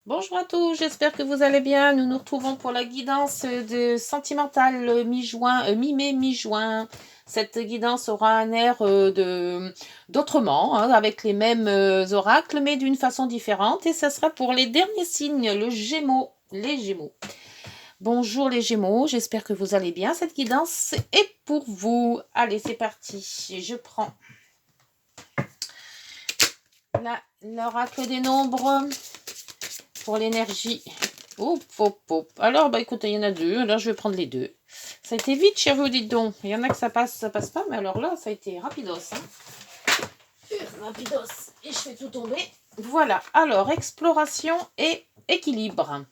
Bonjour à tous, j'espère que vous allez bien. Nous nous retrouvons pour la guidance de sentimentale mi-juin, mi-mai, mi-juin. Cette guidance aura un air d'autrement, hein, avec les mêmes oracles, mais d'une façon différente. Et ça sera pour les derniers signes, le Gémeaux, les Gémeaux. Bonjour les Gémeaux, j'espère que vous allez bien. Cette guidance est pour vous. Allez, c'est parti. Je prends l'oracle des nombres. Pour l'énergie. Alors, écoutez, il y en a deux. Alors, je vais prendre les deux. Ça a été vite chez vous, dites donc. Il y en a que ça passe pas. Mais alors là, ça a été rapidos. Rapidos. Et je fais tout tomber. Voilà. Alors, exploration et équilibre.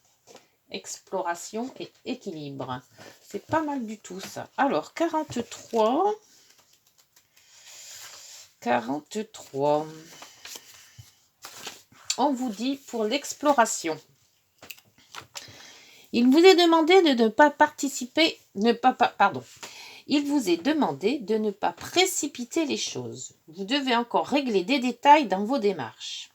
Exploration et équilibre. C'est pas mal du tout, ça. Alors, 43. 43. On vous dit pour l'exploration. Il vous est demandé de ne pas participer, Il vous est demandé de ne pas précipiter les choses. Vous devez encore régler des détails dans vos démarches.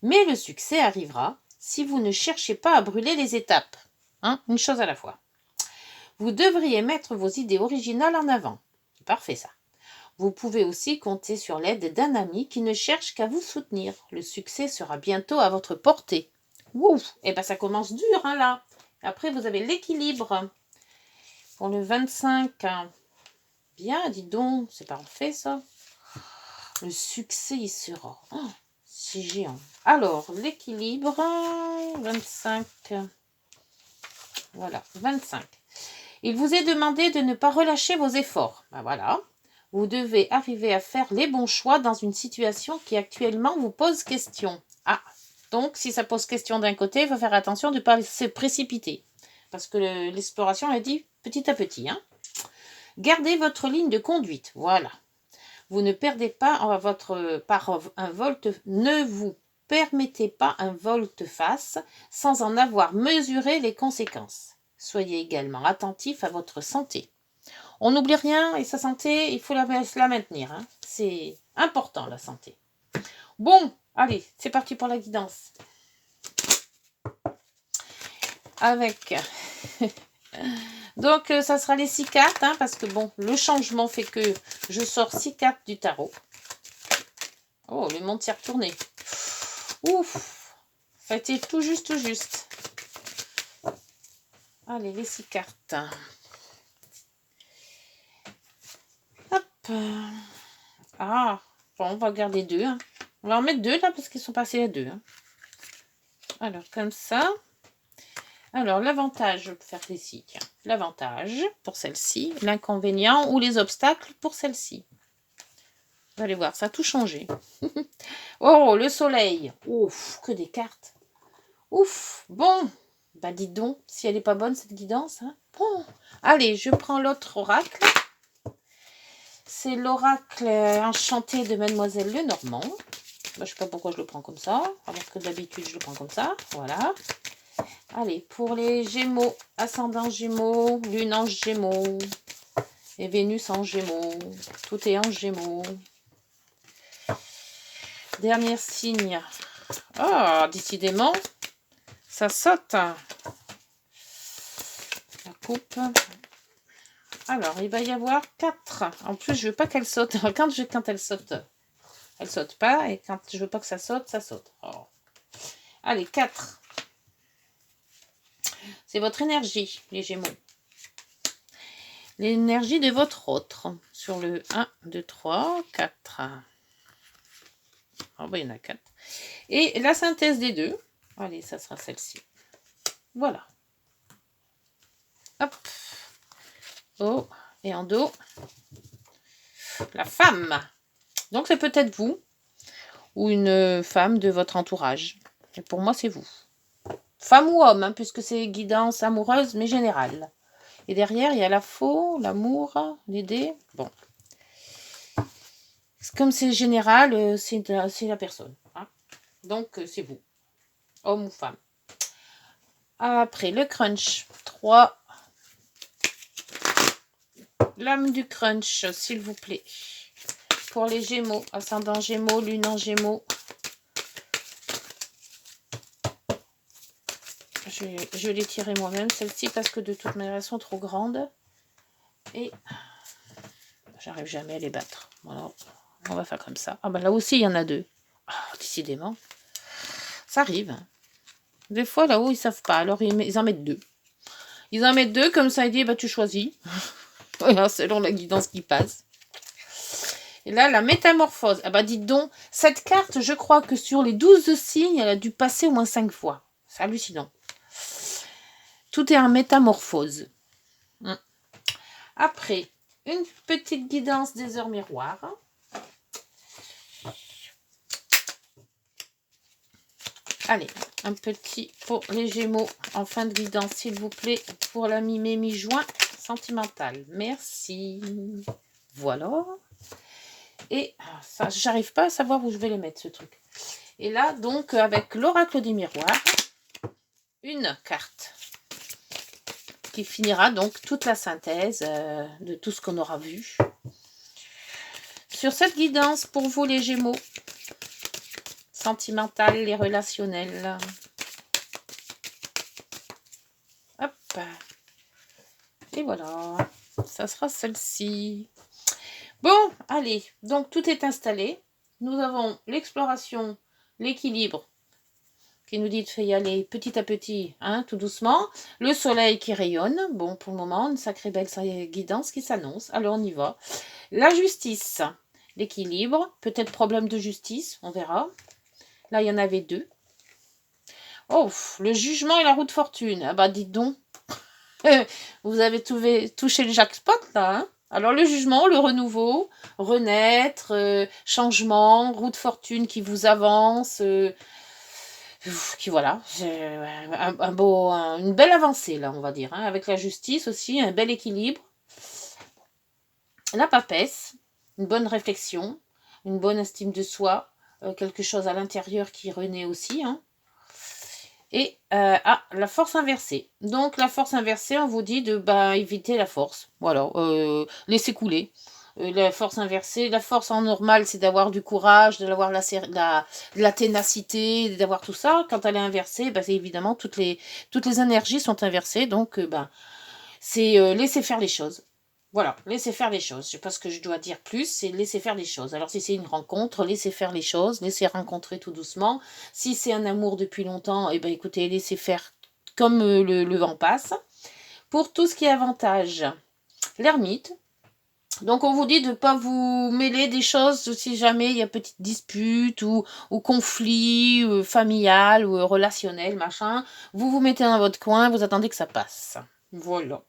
Mais le succès arrivera si vous ne cherchez pas à brûler les étapes. Une chose à la fois. Vous devriez mettre vos idées originales en avant. C'est parfait ça. Vous pouvez aussi compter sur l'aide d'un ami qui ne cherche qu'à vous soutenir. Le succès sera bientôt à votre portée. Ouf, ça commence dur là. Après, vous avez l'équilibre. Pour le 25, bien, dis donc, c'est parfait ça. Le succès, il sera. C'est géant. Alors, l'équilibre, 25. Voilà, 25. Il vous est demandé de ne pas relâcher vos efforts. Voilà. Vous devez arriver à faire les bons choix dans une situation qui actuellement vous pose question. Donc, si ça pose question d'un côté, il faut faire attention de ne pas se précipiter. Parce que l'exploration a dit petit à petit. Gardez votre ligne de conduite. Voilà. Vous ne perdez pas ne vous permettez pas un volte-face sans en avoir mesuré les conséquences. Soyez également attentif à votre santé. On n'oublie rien et sa santé, il faut la maintenir. C'est important, la santé. Bon, allez, c'est parti pour la guidance. Avec... Donc, ça sera les 6 cartes, parce que bon, le changement fait que je sors 6 cartes du tarot. Oh, le monde s'est retourné. Ouf, ça a été tout juste. Allez, les 6 cartes. Hop. Bon, on va garder 2. On va en mettre 2 là, parce qu'ils sont passés à 2. Alors, comme ça. Alors, l'avantage, je peux faire ici. Tiens, l'avantage pour celle-ci, l'inconvénient ou les obstacles pour celle-ci. Vous allez voir, ça a tout changé. Oh, le soleil. Ouf, que des cartes. Ouf, bon. Dites donc, si elle n'est pas bonne, cette guidance. Bon. Allez, je prends l'autre oracle. C'est l'oracle enchanté de Mademoiselle Lenormand. Je ne sais pas pourquoi je le prends comme ça, alors que d'habitude, je le prends comme ça. Voilà. Allez, pour les Gémeaux, ascendant Gémeaux, Lune en Gémeaux et Vénus en Gémeaux. Tout est en Gémeaux. Dernier signe. Décidément, ça saute. La coupe. Alors, il va y avoir 4. En plus, je veux pas qu'elle saute. Quand elle saute, elle saute pas. Et quand je veux pas que ça saute, ça saute. Allez, 4. C'est votre énergie, les Gémeaux. L'énergie de votre autre. Sur le 1, 2, 3, 4. Il y en a 4. Et la synthèse des deux. Allez, ça sera celle-ci. Voilà. Hop. Oh, et en dos. La femme. Donc, c'est peut-être vous. Ou une femme de votre entourage. Et pour moi, c'est vous. Femme ou homme, puisque c'est guidance amoureuse, mais générale. Et derrière, il y a la faux, l'amour, l'aider. Bon. Comme c'est général, c'est la personne. Donc, c'est vous. Homme ou femme. Après, le crunch. 3. L'âme du crunch, s'il vous plaît. Pour les Gémeaux. Ascendant Gémeaux, Lune en Gémeaux. Je l'ai tirée moi-même, celle-ci, parce que de toute manière, elles sont trop grandes. Et j'arrive jamais à les battre. Voilà, on va faire comme ça. Ah ben là aussi, il y en a deux. Oh, décidément. Ça arrive. Des fois, là-haut, ils savent pas. Alors, ils en mettent deux. Ils en mettent deux, comme ça, ils disent, bah, tu choisis. Voilà, selon la guidance qui passe. Et là, la métamorphose. Ah bah, dites donc, cette carte, je crois que sur les 12 signes, elle a dû passer au moins 5 fois. C'est hallucinant. Tout est en métamorphose. Après, une petite guidance des heures miroirs. Allez, un petit pour les Gémeaux en fin de guidance, s'il vous plaît, pour la mi-mai, mi-juin, sentimentale. Merci. Voilà. Et ça, j'arrive pas à savoir où je vais les mettre, ce truc. Et là, donc, avec l'oracle des miroirs, une carte qui finira donc toute la synthèse de tout ce qu'on aura vu. Sur cette guidance, pour vous les Gémeaux, sentimentales et relationnelles. Hop. Et voilà, ça sera celle-ci. Bon, allez, donc tout est installé. Nous avons l'exploration, l'équilibre, qui nous dit de faire y aller petit à petit, hein, tout doucement. Le soleil qui rayonne. Bon, pour le moment, une sacrée belle guidance qui s'annonce. Alors, on y va. La justice, l'équilibre, peut-être problème de justice, on verra. Là, il y en avait deux. Oh, le jugement et la roue de fortune. Ah bah, dites donc. Vous avez touché le jackpot, là, hein. Alors, le jugement, le renouveau, renaître, changement, roue de fortune qui vous avance, qui voilà, une belle avancée, là, on va dire, hein, avec la justice aussi, un bel équilibre. La papesse, une bonne réflexion, une bonne estime de soi, quelque chose à l'intérieur qui renaît aussi, hein. Et la force inversée. Donc la force inversée, on vous dit de éviter la force. Voilà, laisser couler. La force inversée, la force en normal, c'est d'avoir du courage, d'avoir la ténacité, d'avoir tout ça. Quand elle est inversée, c'est évidemment toutes les énergies sont inversées. Donc c'est laisser faire les choses. Voilà, laisser faire les choses. Je sais pas ce que je dois dire plus, c'est laisser faire les choses. Alors si c'est une rencontre, laissez faire les choses, laissez rencontrer tout doucement. Si c'est un amour depuis longtemps, écoutez, laissez faire comme le vent passe. Pour tout ce qui est avantage, l'ermite. Donc on vous dit de ne pas vous mêler des choses si jamais il y a petite dispute ou conflit familial ou relationnel, machin. Vous vous mettez dans votre coin, vous attendez que ça passe. Voilà.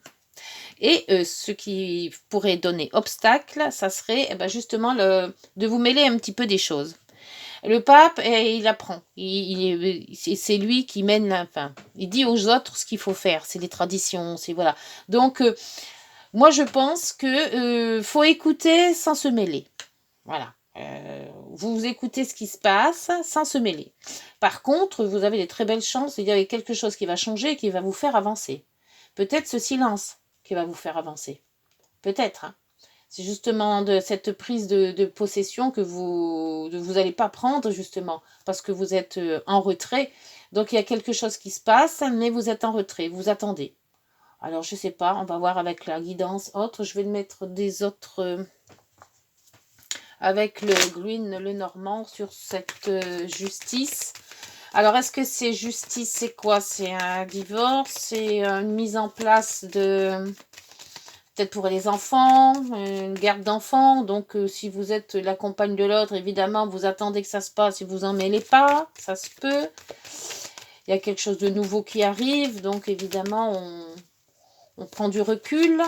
Et ce qui pourrait donner obstacle, ça serait justement de vous mêler un petit peu des choses. Le pape, il apprend. C'est lui qui mène, il dit aux autres ce qu'il faut faire. C'est les traditions, c'est voilà. Donc, moi, je pense que faut écouter sans se mêler. Voilà. Vous écoutez ce qui se passe sans se mêler. Par contre, vous avez des très belles chances. Il y a quelque chose qui va changer et qui va vous faire avancer. Peut-être ce silence qui va vous faire avancer. Peut-être. Hein. C'est justement de cette prise de possession que vous n'allez pas prendre, justement, parce que vous êtes en retrait. Donc, il y a quelque chose qui se passe, mais vous êtes en retrait, vous attendez. Alors, je ne sais pas, on va voir avec la guidance autre. Je vais mettre des autres... avec le Green, le Normand, sur cette justice. Alors, est-ce que c'est justice, c'est quoi? C'est un divorce, c'est une mise en place de... peut-être pour les enfants, une garde d'enfants. Donc, si vous êtes la compagne de l'autre, évidemment, vous attendez que ça se passe et vous en mêlez pas. Ça se peut. Il y a quelque chose de nouveau qui arrive. Donc, évidemment, on prend du recul.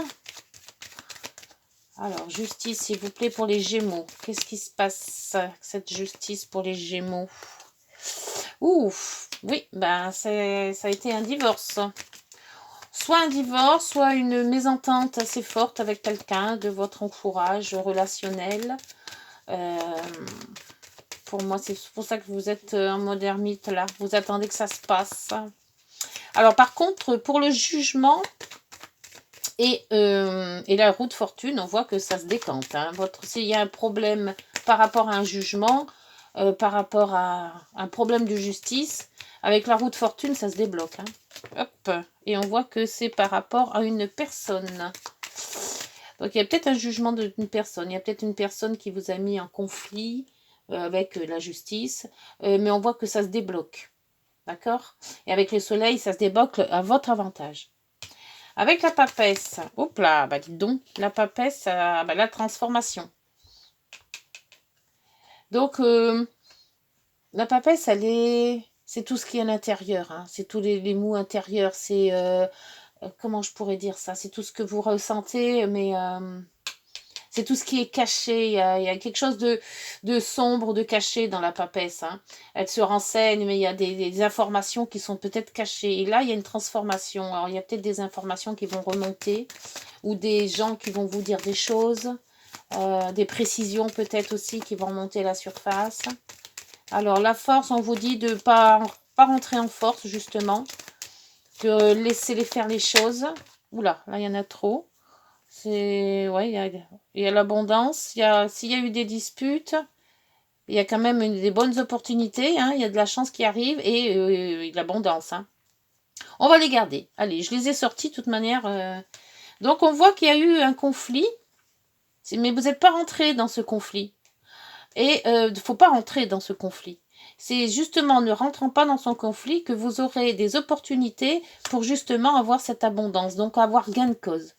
Alors, justice, s'il vous plaît, pour les Gémeaux. Qu'est-ce qui se passe, cette justice pour les Gémeaux? Ouf, oui, ça a été un divorce. Soit un divorce, soit une mésentente assez forte avec quelqu'un de votre entourage relationnel. Pour moi, c'est pour ça que vous êtes en mode ermite, là. Vous attendez que ça se passe. Alors, par contre, pour le jugement et la roue de fortune, on voit que ça se décante. Hein. S'il y a un problème par rapport à un jugement, par rapport à un problème de justice, Avec la roue de fortune, ça se débloque. Hein. Hop. Et on voit que c'est par rapport à une personne. Donc, il y a peut-être un jugement d'une personne. Il y a peut-être une personne qui vous a mis en conflit avec la justice. Mais on voit que ça se débloque. D'accord? Et avec le soleil, ça se débloque à votre avantage. Avec la papesse, hop là, bah dites donc, la papesse, bah, la transformation. Donc, la papesse, c'est tout ce qui est à l'intérieur. Hein. C'est tous les mots intérieurs. C'est, comment je pourrais dire ça? C'est tout ce que vous ressentez, mais c'est tout ce qui est caché. Il y a quelque chose de sombre, de caché dans la papesse. Hein. Elle se renseigne, mais il y a des informations qui sont peut-être cachées. Et là, il y a une transformation. Alors, il y a peut-être des informations qui vont remonter ou des gens qui vont vous dire des choses. Des précisions peut-être aussi qui vont remonter à la surface. Alors, la force, on vous dit de ne pas rentrer en force, justement. De laisser les faire les choses. Oula, là, il y en a trop. Ouais, il y a l'abondance. S'il y a eu des disputes, il y a quand même des bonnes opportunités. Hein, il y a de la chance qui arrive et de l'abondance. Hein. On va les garder. Allez, je les ai sortis de toute manière. Donc, on voit qu'il y a eu un conflit. Mais vous n'êtes pas rentré dans ce conflit. Et il ne faut pas rentrer dans ce conflit. C'est justement en ne rentrant pas dans son conflit que vous aurez des opportunités pour justement avoir cette abondance. Donc avoir gain de cause.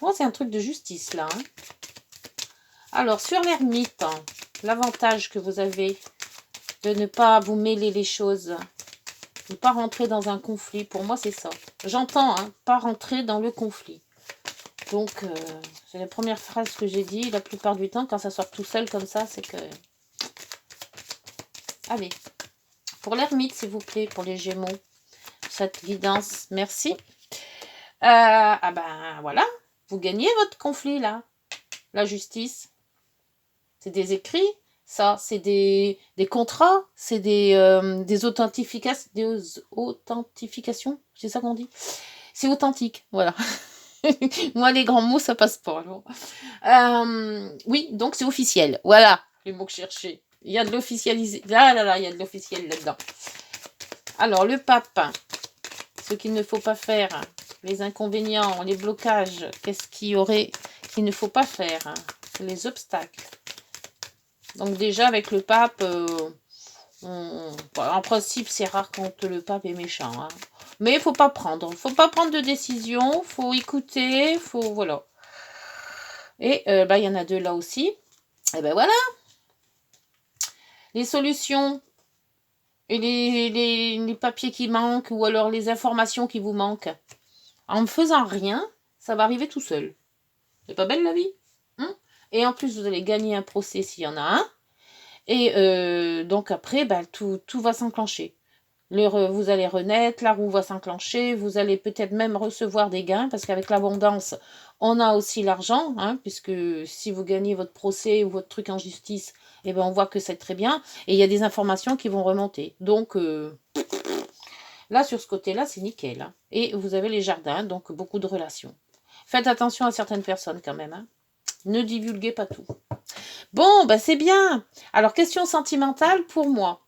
Bon, c'est un truc de justice là. Hein. Alors sur l'ermite, hein, l'avantage que vous avez de ne pas vous mêler les choses, de ne pas rentrer dans un conflit, pour moi c'est ça. J'entends, hein, pas rentrer dans le conflit. Donc, c'est la première phrase que j'ai dit. La plupart du temps, quand ça sort tout seul comme ça, c'est que... Allez, pour l'ermite, s'il vous plaît, pour les Gémeaux, cette guidance, merci. Ah ben, voilà, vous gagnez votre conflit, là. La justice, c'est des écrits, ça, c'est des contrats, c'est des authentifications, c'est ça qu'on dit. C'est authentique, voilà. Moi, les grands mots, ça passe pas. Alors. Oui, donc c'est officiel. Voilà les mots que je cherchais. Il y a de l'officialisé. Là, il y a de l'officiel là-dedans. Alors, le pape, ce qu'il ne faut pas faire, les inconvénients, les blocages, qu'est-ce qu'il ne faut pas faire, les obstacles. Donc déjà, avec le pape, en principe, c'est rare quand le pape est méchant. Hein. Mais il faut pas prendre. Faut pas prendre de décision. Faut écouter. Voilà. Et il y en a deux là aussi. Et ben voilà. Les solutions et les papiers qui manquent ou alors les informations qui vous manquent. En ne faisant rien, ça va arriver tout seul. C'est pas belle la vie, hein? Et en plus, vous allez gagner un procès s'il y en a un. Et donc après, tout va s'enclencher. Vous allez renaître, la roue va s'enclencher, vous allez peut-être même recevoir des gains, parce qu'avec l'abondance, on a aussi l'argent, hein, puisque si vous gagnez votre procès ou votre truc en justice, eh ben on voit que c'est très bien, et il y a des informations qui vont remonter. Donc là, sur ce côté-là, c'est nickel. Hein. Et vous avez les jardins, donc beaucoup de relations. Faites attention à certaines personnes quand même. Hein. Ne divulguez pas tout. Bon, c'est bien. Alors, question sentimentale pour moi.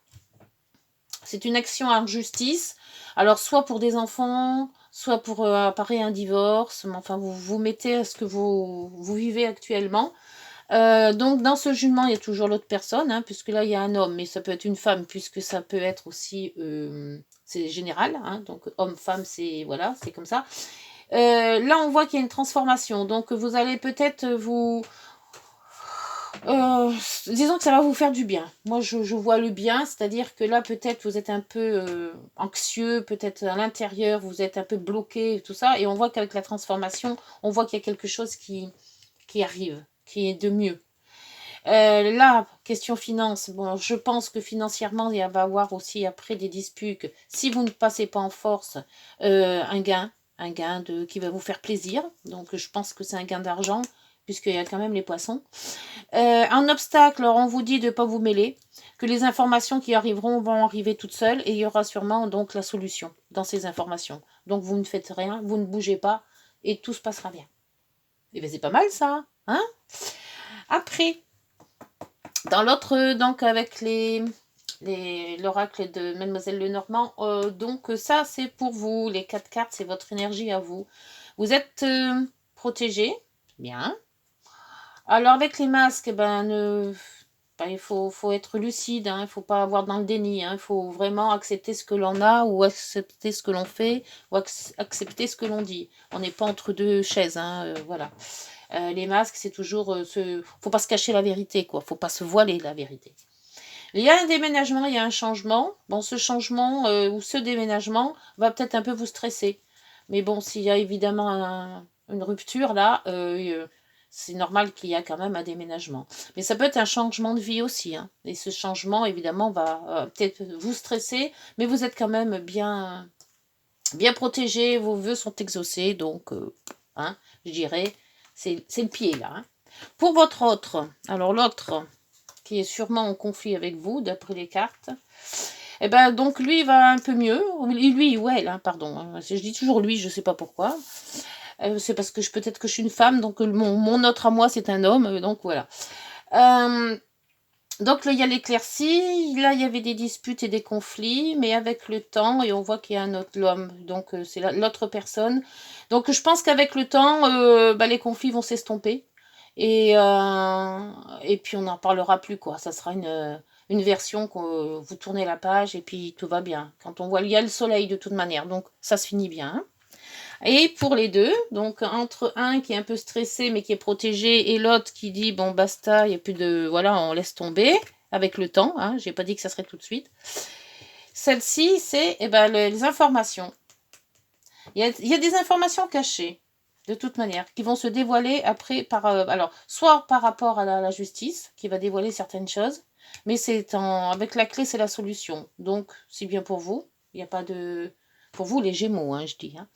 C'est une action en justice. Alors, soit pour des enfants, soit pour apparaître un divorce. Mais enfin, vous mettez à ce que vous vivez actuellement. Donc, dans ce jugement, il y a toujours l'autre personne, hein, puisque là, il y a un homme, mais ça peut être une femme, puisque ça peut être aussi... c'est général, hein, donc homme-femme, c'est voilà, c'est comme ça. Là, on voit qu'il y a une transformation. Donc, vous allez peut-être vous... disons que ça va vous faire du bien. Moi, je vois le bien, c'est-à-dire que là, peut-être, vous êtes un peu anxieux, peut-être à l'intérieur, vous êtes un peu bloqué, tout ça. Et on voit qu'avec la transformation, on voit qu'il y a quelque chose qui arrive, qui est de mieux. Là, question finance, bon, je pense que financièrement, il va y avoir aussi après des disputes. Si vous ne passez pas en force, un gain qui va vous faire plaisir. Donc, je pense que c'est un gain d'argent, puisqu'il y a quand même les poissons. Un obstacle, alors on vous dit de ne pas vous mêler, que les informations qui arriveront vont arriver toutes seules, et il y aura sûrement donc la solution dans ces informations. Donc, vous ne faites rien, vous ne bougez pas, et tout se passera bien. Et bien, c'est pas mal ça, hein? Après... Dans l'autre, donc avec les l'oracle de Mademoiselle Lenormand. Donc ça, c'est pour vous. Les 4 cartes, c'est votre énergie à vous. Vous êtes protégé. Bien. Alors avec les masques, il faut être lucide, hein, il ne faut pas avoir dans le déni, hein, il faut vraiment accepter ce que l'on a ou accepter ce que l'on fait ou accepter ce que l'on dit. On n'est pas entre deux chaises, hein, voilà. Les masques, c'est toujours... faut pas se cacher la vérité, quoi. Faut pas se voiler la vérité. Il y a un déménagement, il y a un changement. Bon, ce changement ou ce déménagement va peut-être un peu vous stresser. Mais bon, s'il y a évidemment une rupture, là, c'est normal qu'il y a quand même un déménagement. Mais ça peut être un changement de vie aussi. Hein. Et ce changement, évidemment, va peut-être vous stresser, mais vous êtes quand même bien protégé, vos vœux sont exaucés, donc, hein, je dirais, c'est le pied, là. Hein. Pour votre autre, alors l'autre qui est sûrement en conflit avec vous, d'après les cartes, et ben donc lui, il va un peu mieux. Lui ou elle, hein, pardon. Je dis toujours lui, je sais pas pourquoi. C'est parce que peut-être que je suis une femme, donc mon autre à moi, c'est un homme, donc voilà. Donc là, il y a l'éclaircie, là, il y avait des disputes et des conflits, mais avec le temps, et on voit qu'il y a un autre homme, donc c'est l'autre personne. Donc je pense qu'avec le temps, les conflits vont s'estomper, et puis on n'en parlera plus, quoi. Ça sera une version que vous tournez la page, et puis tout va bien. Quand on voit, il y a le soleil de toute manière, donc ça se finit bien. Hein. Et pour les deux, donc entre un qui est un peu stressé mais qui est protégé et l'autre qui dit bon basta, il n'y a plus de... Voilà, on laisse tomber avec le temps, hein, j'ai pas dit que ça serait tout de suite. Celle-ci, c'est les informations. Il y a des informations cachées, de toute manière, qui vont se dévoiler après alors, soit par rapport à la justice, qui va dévoiler certaines choses, mais avec la clé, c'est la solution. Donc, c'est bien pour vous. Il n'y a pas de... Pour vous, les Gémeaux, hein, je dis. Hein.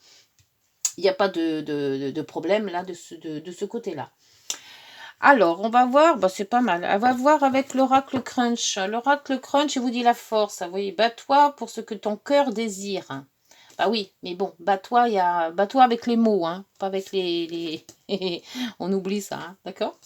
Il n'y a pas de problème là de ce côté-là. Alors, on va voir, c'est pas mal. On va voir avec l'oracle crunch. L'oracle crunch, il vous dit la force. Vous voyez, bats-toi pour ce que ton cœur désire. Bah oui, mais bon, bats-toi avec les mots, hein, pas avec les... On oublie ça, hein, d'accord?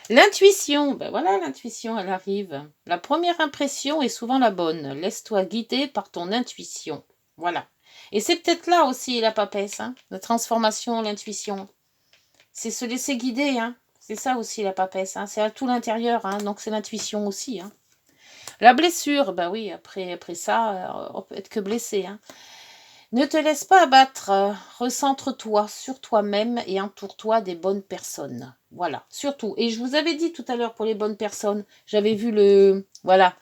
L'intuition, voilà, l'intuition, elle arrive. La première impression est souvent la bonne. Laisse-toi guider par ton intuition. Voilà. Et c'est peut-être là aussi la papesse, hein, la transformation, l'intuition. C'est se laisser guider, hein. C'est ça aussi la papesse, hein. C'est à tout l'intérieur, hein. Donc c'est l'intuition aussi. Hein. La blessure, oui, après ça, on peut être que blessé. Hein. Ne te laisse pas abattre, recentre-toi sur toi-même et entoure-toi des bonnes personnes. Voilà, surtout. Et je vous avais dit tout à l'heure pour les bonnes personnes, j'avais vu Voilà,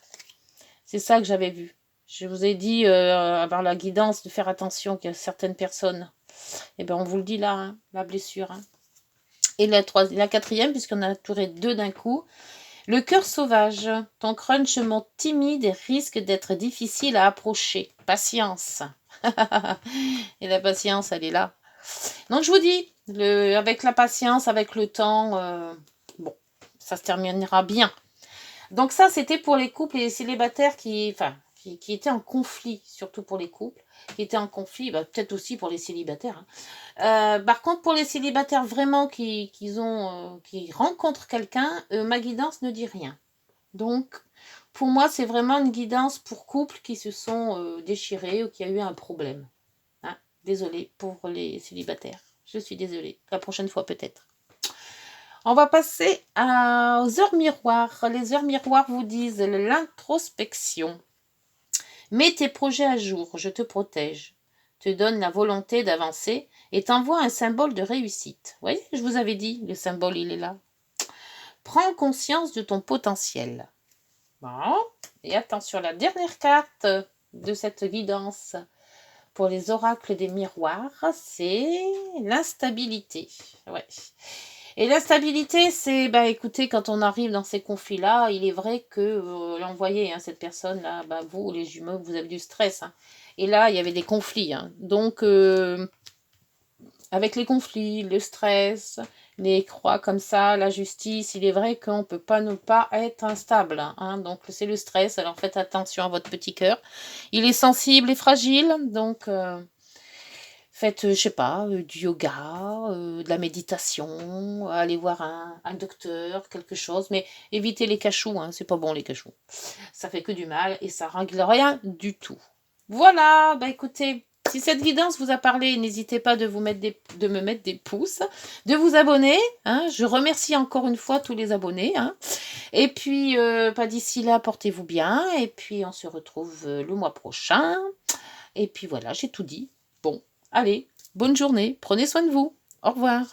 c'est ça que j'avais vu. Je vous ai dit, avoir la guidance, de faire attention qu'il y a certaines personnes. On vous le dit là, hein, la blessure. Hein. Et la quatrième, puisqu'on a touré deux d'un coup. Le cœur sauvage. Ton crunchement timide risque d'être difficile à approcher. Patience. Et la patience, elle est là. Donc je vous dis, avec la patience, avec le temps, ça se terminera bien. Donc ça, c'était pour les couples et les célibataires qui étaient en conflit, surtout pour les couples, qui étaient en conflit, peut-être aussi pour les célibataires. Hein. Par contre, pour les célibataires vraiment qui rencontrent quelqu'un, ma guidance ne dit rien. Donc, pour moi, c'est vraiment une guidance pour couples qui se sont déchirés ou qui a eu un problème. Hein. Désolée pour les célibataires. Je suis désolée. La prochaine fois, peut-être. On va passer aux heures miroirs. Les heures miroirs vous disent l'introspection. Mets tes projets à jour, je te protège. Te donne la volonté d'avancer et t'envoie un symbole de réussite. Vous voyez, je vous avais dit, le symbole, il est là. Prends conscience de ton potentiel. Bon, et attention, la dernière carte de cette guidance pour les oracles des miroirs, c'est l'instabilité. Ouais. Et l'instabilité, c'est, écoutez, quand on arrive dans ces conflits-là, il est vrai que l'envoyer, hein, cette personne-là, vous, les jumeaux, vous avez du stress. Hein. Et là, il y avait des conflits. Hein. Donc, avec les conflits, le stress, les croix comme ça, la justice, il est vrai qu'on ne peut pas ne pas être instable. Hein. Donc, c'est le stress. Alors, faites attention à votre petit cœur. Il est sensible et fragile, donc... Faites, je sais pas, du yoga, de la méditation, allez voir un docteur, quelque chose, mais évitez les cachous, hein, c'est pas bon les cachous. Ça fait que du mal et ça règle rien du tout. Voilà, bah écoutez, si cette guidance vous a parlé, n'hésitez pas de me mettre des pouces, de vous abonner, hein. Je remercie encore une fois tous les abonnés, hein. Et puis, pas d'ici là, portez-vous bien, et puis on se retrouve le mois prochain. Et puis voilà, j'ai tout dit. Bon, allez, bonne journée, prenez soin de vous. Au revoir.